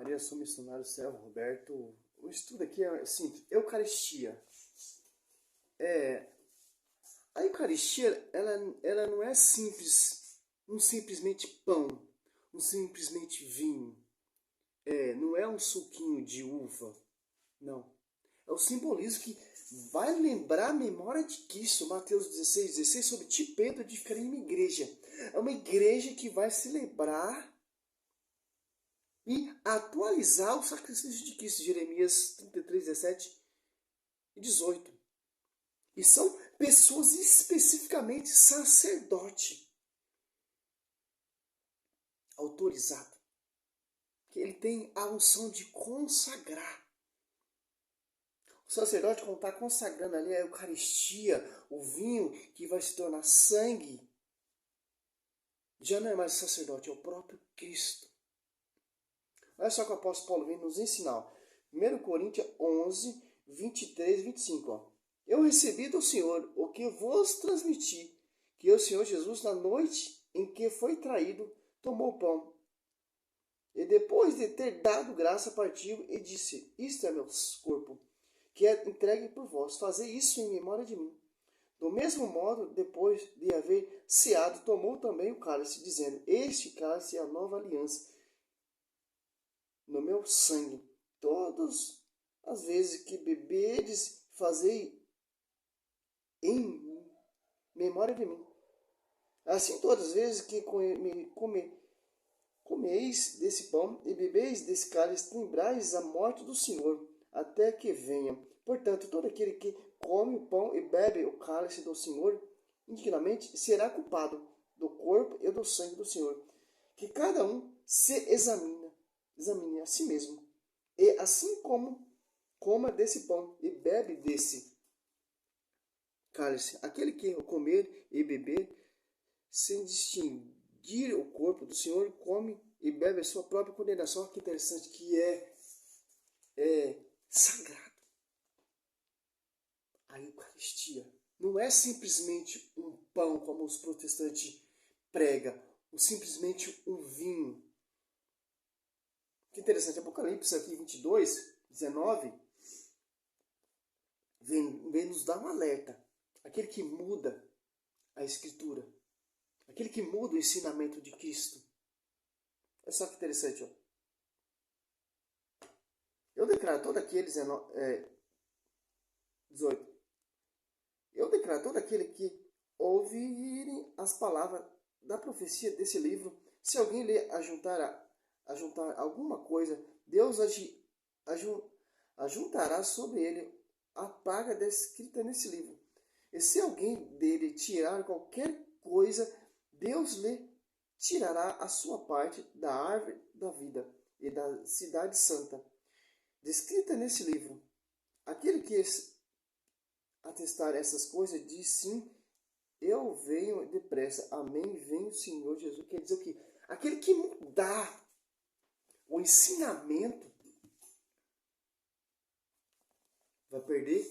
Maria, sou missionário servo Roberto. O estudo aqui é simples. Eucaristia. A Eucaristia, ela não é simples, um simplesmente pão, um simplesmente vinho. Não é um suquinho de uva. Não. É o simbolismo que vai lembrar a memória de Cristo. Mateus 16, sobre ti, Pedro, edificarei uma igreja. É uma igreja que vai celebrar e atualizar o sacrifício de Cristo. Jeremias 33, 17 e 18. E são pessoas especificamente sacerdote autorizado. Que ele tem a unção de consagrar. O sacerdote, quando está consagrando ali a Eucaristia, o vinho que vai se tornar sangue, já não é mais o sacerdote, é o próprio Cristo. Olha só que o apóstolo Paulo vem nos ensinar. 1 Coríntios 11, 23 e 25. Ó. Eu recebi do Senhor o que vos transmiti, que o Senhor Jesus, na noite em que foi traído, tomou o pão. E depois de ter dado graça, partiu e disse, isto é meu corpo, que é entregue por vós. Fazei isso em memória de mim. Do mesmo modo, depois de haver ceado, tomou também o cálice, dizendo, este cálice é a nova aliança no meu sangue. Todas as vezes que bebedes, fazei em memória de mim. Assim, todas as vezes que comeis desse pão e bebeis desse cálice, lembrais a morte do Senhor, até que venha. Portanto, todo aquele que come o pão e bebe o cálice do Senhor, indignamente, será culpado do corpo e do sangue do Senhor. Que cada um se examine a si mesmo. E assim como coma desse pão e bebe desse cálice, aquele que comer e beber, sem distinguir o corpo do Senhor, come e bebe a sua própria condenação. Olha que interessante, que é sagrado. A Eucaristia não é simplesmente um pão, como os protestantes pregam, ou simplesmente um vinho. Que interessante, Apocalipse aqui 22, 19, vem nos dar um alerta. Aquele que muda a Escritura, aquele que muda o ensinamento de Cristo. Olha só que interessante, ó. Eu declaro todo aquele, 18. Eu declaro todo aquele que ouvirem as palavras da profecia desse livro, se alguém lhe ajuntar alguma coisa, Deus ajuntará sobre ele a paga descrita nesse livro. E se alguém dele tirar qualquer coisa, Deus lhe tirará a sua parte da árvore da vida e da cidade santa, descrita nesse livro. Aquele que atestar essas coisas diz sim, eu venho depressa. Amém, vem o Senhor Jesus. Quer dizer o quê? Aquele que mudar o ensinamento vai perder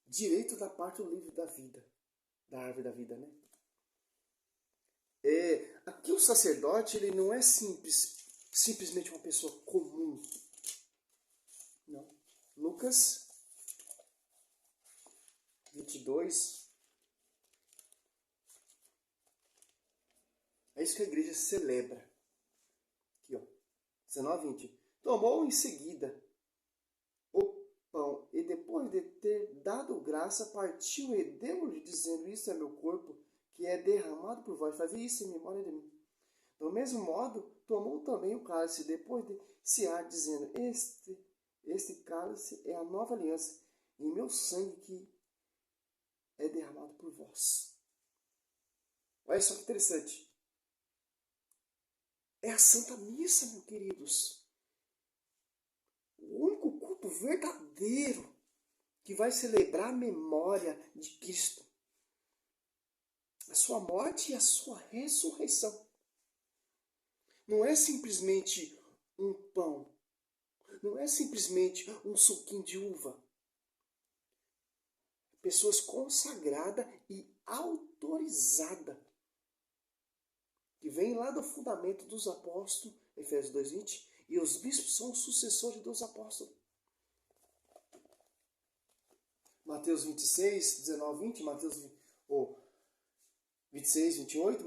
direito da parte do livro da vida, da árvore da vida, né? Aqui o sacerdote, ele não é simplesmente uma pessoa comum. Não. Lucas 22. É isso que a igreja celebra. Aqui, ó. 19, 20. Tomou em seguida o pão e depois de ter dado graça, partiu e deu-lhe, dizendo, isso é meu corpo, que é derramado por vós. Fazei isso em memória de mim. Do mesmo modo, tomou também o cálice, depois de cear, dizendo, este cálice é a nova aliança, em meu sangue que é derramado por vós. Olha só que interessante. É a Santa Missa, meus queridos. O único culto verdadeiro que vai celebrar a memória de Cristo. A sua morte e a sua ressurreição. Não é simplesmente um pão. Não é simplesmente um suquinho de uva. Pessoas consagradas e autorizadas. Que vem lá do fundamento dos apóstolos, Efésios 2:20, e os bispos são sucessores dos apóstolos. Mateus 26, 19, 20, Mateus 26, 28,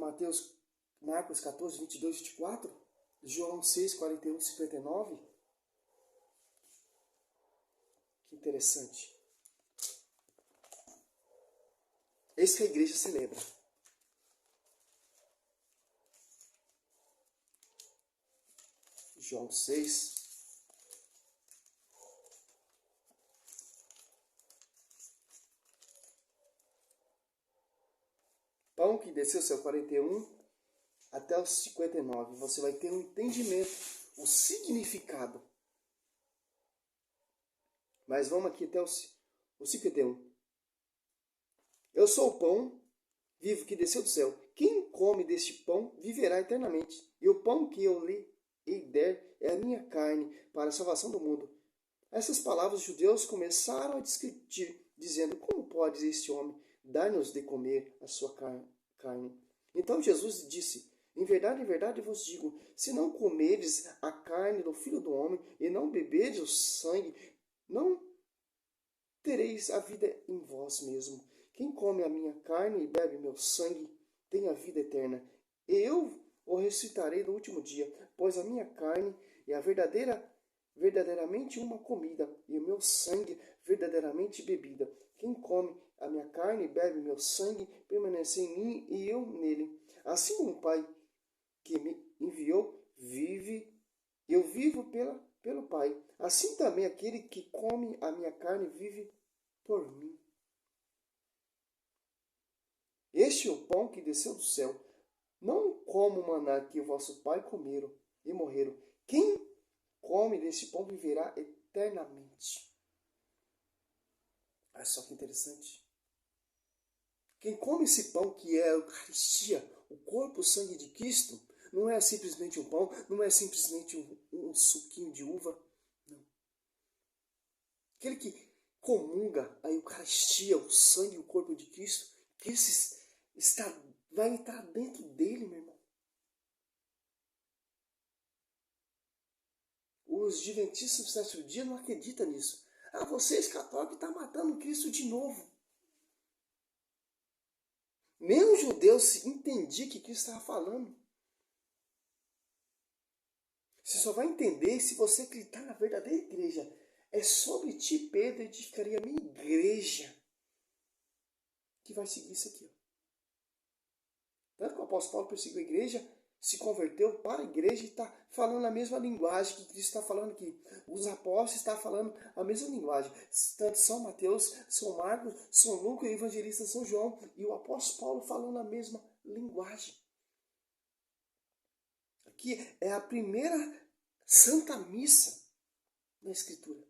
Marcos 14, 22, 24, João 6, 41, 59. Que interessante. É isso que a igreja celebra. João 6. Pão que desceu o céu 41 até os 59. Você vai ter um entendimento, o significado. Mas vamos aqui até o 51. Eu sou o pão vivo que desceu do céu. Quem come deste pão viverá eternamente. E o pão que eu lhe der é a minha carne para a salvação do mundo. Essas palavras os judeus começaram a discutir, dizendo: como pode este homem dar-nos de comer a sua carne? Então Jesus disse: em verdade vos digo, se não comeres a carne do Filho do Homem e não beberes o sangue, não tereis a vida em vós mesmo. Quem come a minha carne e bebe meu sangue tem a vida eterna. E eu o ressuscitarei no último dia, pois a minha carne é a verdadeiramente uma comida, e o meu sangue verdadeiramente bebida. Quem come a minha carne e bebe meu sangue permanece em mim e eu nele. Assim como o Pai que me enviou vive, eu vivo pelo Pai. Assim também aquele que come a minha carne vive por mim. Este é o pão que desceu do céu, não como o maná que o vosso pai comeram e morreram. Quem come desse pão viverá eternamente. Olha só que interessante. Quem come esse pão, que é a Eucaristia, o corpo e o sangue de Cristo, não é simplesmente um pão, não é simplesmente um suquinho de uva. Não. Aquele que comunga a Eucaristia, o sangue e o corpo de Cristo, Cristo vai entrar dentro dele, meu irmão. Os adventistas do sétimo dia não acreditam nisso. Ah, vocês católicos estão matando Cristo de novo. Nem os judeus entendiam o que Cristo estava falando. Você só vai entender se você acreditar na verdadeira igreja. É sobre ti, Pedro, edificaria a minha igreja, que vai seguir isso aqui. Tanto que o apóstolo Paulo perseguiu a igreja, se converteu para a igreja e está falando a mesma linguagem que Cristo está falando aqui. Os apóstolos estão falando a mesma linguagem. Tanto São Mateus, São Marcos, São Lucas e o evangelista São João. E o apóstolo Paulo falando a mesma linguagem. Aqui é a primeira Santa Missa na Escritura.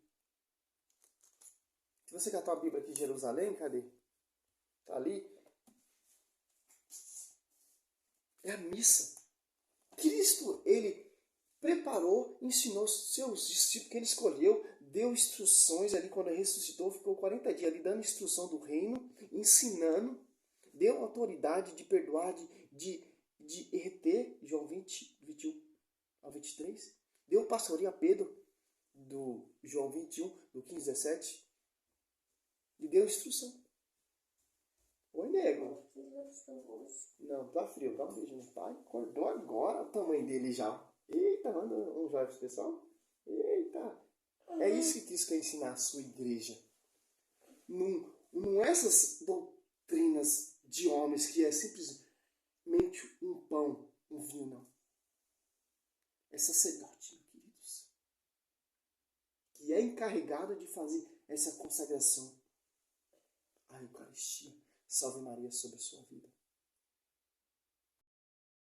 Se você catar a Bíblia aqui em Jerusalém, cadê? Está ali. É a missa. Cristo, ele preparou, ensinou seus discípulos que ele escolheu, deu instruções ali quando ele ressuscitou, ficou 40 dias ali dando instrução do reino, ensinando, deu autoridade de perdoar, de reter, João 20, 21 a 23, deu pastoreio a Pedro, do João 21, do 15 a 17, e deu instrução. Oi, nego. Não, tá frio, tá um beijo no pai. Acordou agora o tamanho dele já. Eita, manda um joia pro pessoal. Eita. É isso que Cristo quer ensinar a sua igreja. Não essas doutrinas de homens que é simplesmente um pão, um vinho, não. É sacerdote, queridos, que é encarregado de fazer essa consagração à Eucaristia. Salve Maria sobre a sua vida.